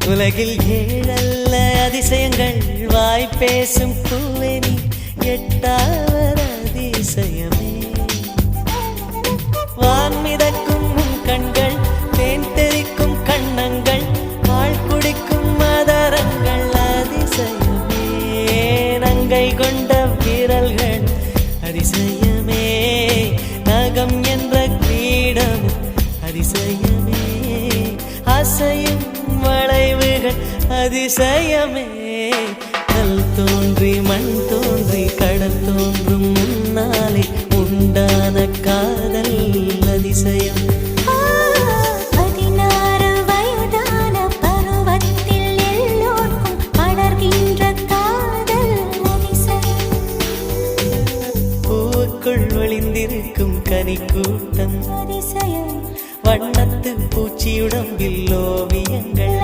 உலகில் ஏழல்ல அதிசயங்கள் வாய் பேசும் பூவெனி எட்டாவது அதிசயமே வான்மிதக்கும் கண்கள் தேன் தெறிக்கும் கண்ணங்கள் பால் குடிக்கும் மதரங்கள் அதிசயமே நங்கை கொண்ட வீரல்கள் அதிசயமே நகம் என்ற கிரீடம் அதிசயமே அசையும் வளைவுகள் அதிசயமே கல் தோன்றி மண் தோன்றி கடல் தோன்றும் முன்னாலே உண்டான காதல் அதிசயம் 16 வயதான பருவத்தில் எல்லோருக்கும் படர்கின்ற காதல் அதிசயம் பூவுக்குள் ஒளிந்திருக்கும் கனிக்கூட்டம் அதிசயம் வண்ணத்து பூச்சியுடம்பில் ஓவியங்கள்